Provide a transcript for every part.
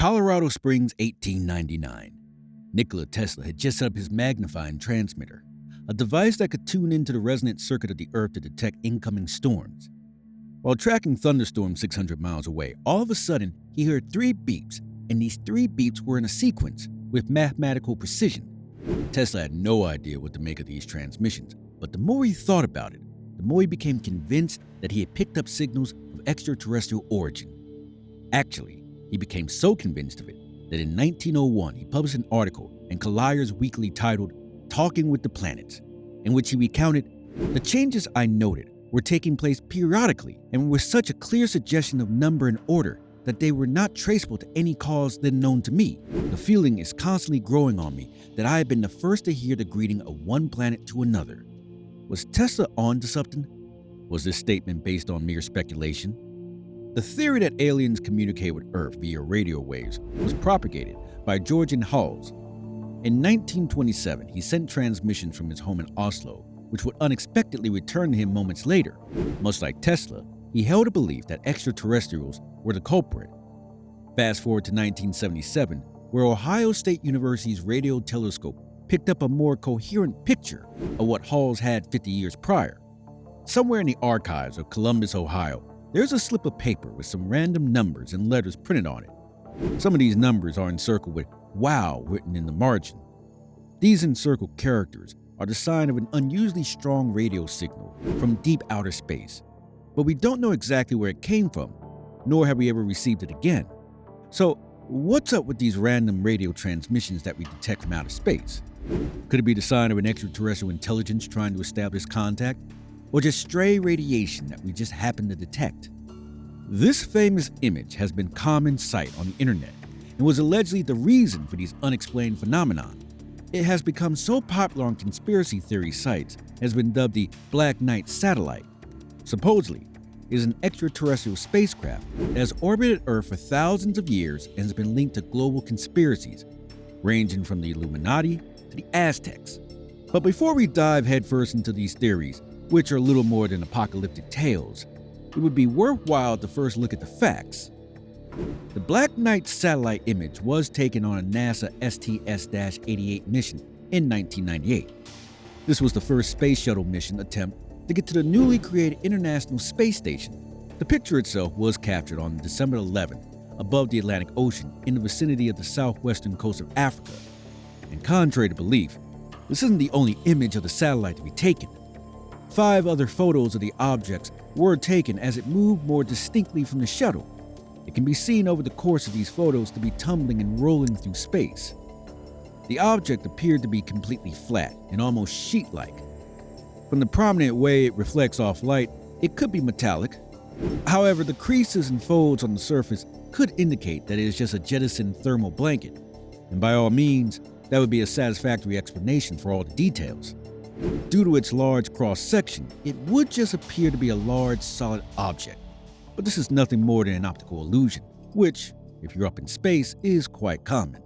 Colorado Springs, 1899. Nikola Tesla had just set up his magnifying transmitter, a device that could tune into the resonant circuit of the Earth to detect incoming storms. While tracking thunderstorms 600 miles away, all of a sudden he heard 3 beeps, and these 3 beeps were in a sequence with mathematical precision. Tesla had no idea what to make of these transmissions, but the more he thought about it, the more he became convinced that he had picked up signals of extraterrestrial origin. Actually, he became so convinced of it that in 1901 he published an article in Collier's weekly titled Talking with the Planets, in which he recounted, "The changes I noted were taking place periodically and were such a clear suggestion of number and order that they were not traceable to any cause then known to me. The feeling is constantly growing on me that I have been the first to hear the greeting of one planet to another." Was Tesla on to something? Was this statement based on mere speculation? The theory that aliens communicate with Earth via radio waves was propagated by Georgian Halls. In 1927, he sent transmissions from his home in Oslo, which would unexpectedly return to him moments later. Much like Tesla, he held a belief that extraterrestrials were the culprit. Fast forward to 1977, where Ohio State University's radio telescope picked up a more coherent picture of what Halls had 50 years prior. Somewhere in the archives of Columbus, Ohio, there's a slip of paper with some random numbers and letters printed on it. Some of these numbers are encircled with "Wow" written in the margin. These encircled characters are the sign of an unusually strong radio signal from deep outer space, but we don't know exactly where it came from, nor have we ever received it again. So, what's up with these random radio transmissions that we detect from outer space? Could it be the sign of an extraterrestrial intelligence trying to establish contact, or just stray radiation that we just happen to detect? This famous image has been common sight on the internet and was allegedly the reason for these unexplained phenomena. It has become so popular on conspiracy theory sites and has been dubbed the Black Knight satellite. Supposedly, it is an extraterrestrial spacecraft that has orbited Earth for thousands of years and has been linked to global conspiracies, ranging from the Illuminati to the Aztecs. But before we dive headfirst into these theories, which are little more than apocalyptic tales, it would be worthwhile to first look at the facts. The Black Knight satellite image was taken on a NASA STS-88 mission in 1998. This was the first space shuttle mission attempt to get to the newly created International Space Station. The picture itself was captured on December 11 above the Atlantic Ocean in the vicinity of the southwestern coast of Africa. And contrary to belief, this isn't the only image of the satellite to be taken. 5 other photos of the objects were taken as it moved more distinctly from the shuttle. It can be seen over the course of these photos to be tumbling and rolling through space. The object appeared to be completely flat and almost sheet-like. From the prominent way it reflects off light, it could be metallic. However, the creases and folds on the surface could indicate that it is just a jettisoned thermal blanket, and by all means, that would be a satisfactory explanation for all the details. Due to its large cross-section, it would just appear to be a large, solid object. But this is nothing more than an optical illusion, which, if you're up in space, is quite common.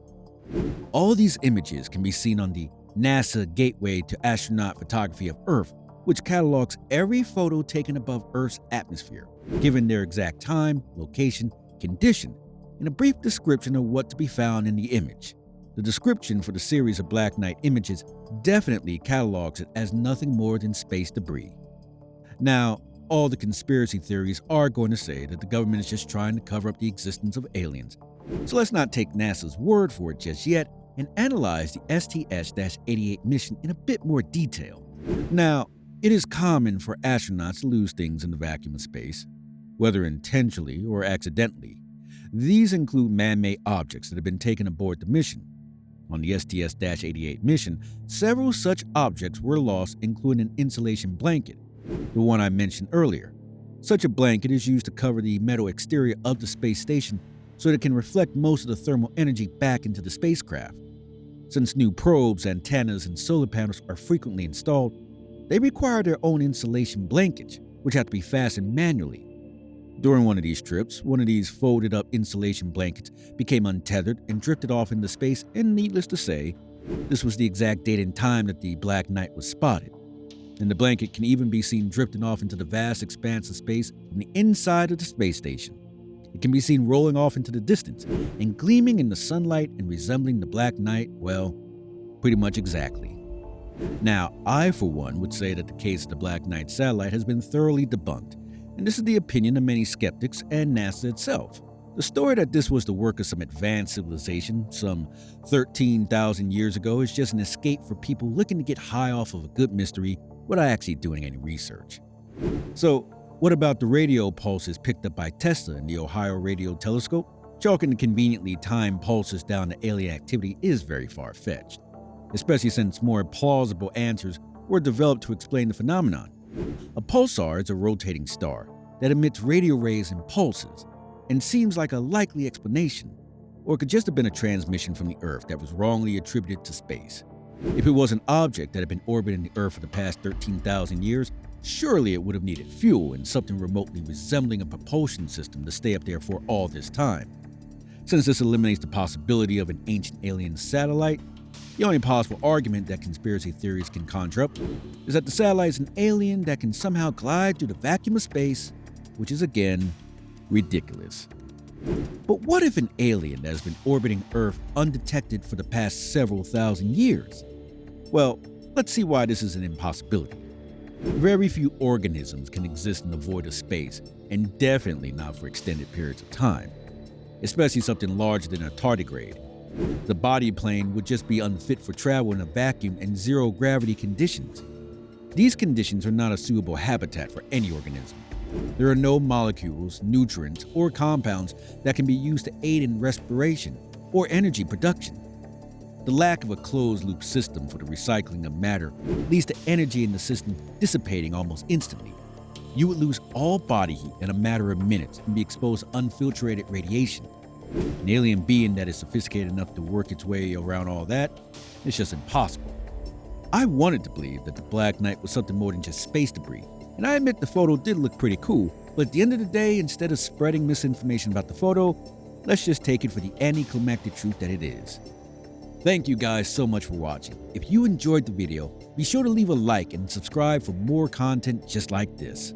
All these images can be seen on the NASA Gateway to Astronaut Photography of Earth, which catalogs every photo taken above Earth's atmosphere, given their exact time, location, condition, and a brief description of what to be found in the image. The description for the series of Black Knight images definitely catalogs it as nothing more than space debris. Now, all the conspiracy theories are going to say that the government is just trying to cover up the existence of aliens, so let's not take NASA's word for it just yet and analyze the STS-88 mission in a bit more detail. Now, it is common for astronauts to lose things in the vacuum of space, whether intentionally or accidentally. These include man-made objects that have been taken aboard the mission. On the STS-88 mission, several such objects were lost, including an insulation blanket, the one I mentioned earlier. Such a blanket is used to cover the metal exterior of the space station so that it can reflect most of the thermal energy back into the spacecraft. Since new probes, antennas, and solar panels are frequently installed, they require their own insulation blankets, which have to be fastened manually. During one of these trips, one of these folded-up insulation blankets became untethered and drifted off into space, and needless to say, this was the exact date and time that the Black Knight was spotted. And the blanket can even be seen drifting off into the vast expanse of space from the inside of the space station. It can be seen rolling off into the distance and gleaming in the sunlight and resembling the Black Knight, well, pretty much exactly. Now, I, for one, would say that the case of the Black Knight satellite has been thoroughly debunked, and this is the opinion of many skeptics and NASA itself. The story that this was the work of some advanced civilization some 13,000 years ago is just an escape for people looking to get high off of a good mystery without actually doing any research. So, what about the radio pulses picked up by Tesla in the Ohio Radio Telescope? Chalking the conveniently timed pulses down to alien activity is very far-fetched, especially since more plausible answers were developed to explain the phenomenon. A pulsar is a rotating star that emits radio rays and pulses, and seems like a likely explanation, or it could just have been a transmission from the Earth that was wrongly attributed to space. If it was an object that had been orbiting the Earth for the past 13,000 years, surely it would have needed fuel and something remotely resembling a propulsion system to stay up there for all this time. Since this eliminates the possibility of an ancient alien satellite, the only possible argument that conspiracy theories can conjure up is that the satellite is an alien that can somehow glide through the vacuum of space, which is again ridiculous. But what if an alien that has been orbiting Earth undetected for the past several thousand years? Well, let's see why this is an impossibility. Very few organisms can exist in the void of space, and definitely not for extended periods of time, especially something larger than a tardigrade. The body plane would just be unfit for travel in a vacuum and zero gravity conditions. These conditions are not a suitable habitat for any organism. There are no molecules, nutrients, or compounds that can be used to aid in respiration or energy production. The lack of a closed-loop system for the recycling of matter leads to energy in the system dissipating almost instantly. You would lose all body heat in a matter of minutes and be exposed to unfiltrated radiation. An alien being that is sophisticated enough to work its way around all that is just impossible. I wanted to believe that the Black Knight was something more than just space debris, and I admit the photo did look pretty cool, but at the end of the day, instead of spreading misinformation about the photo, let's just take it for the anticlimactic truth that it is. Thank you guys so much for watching. If you enjoyed the video, be sure to leave a like and subscribe for more content just like this.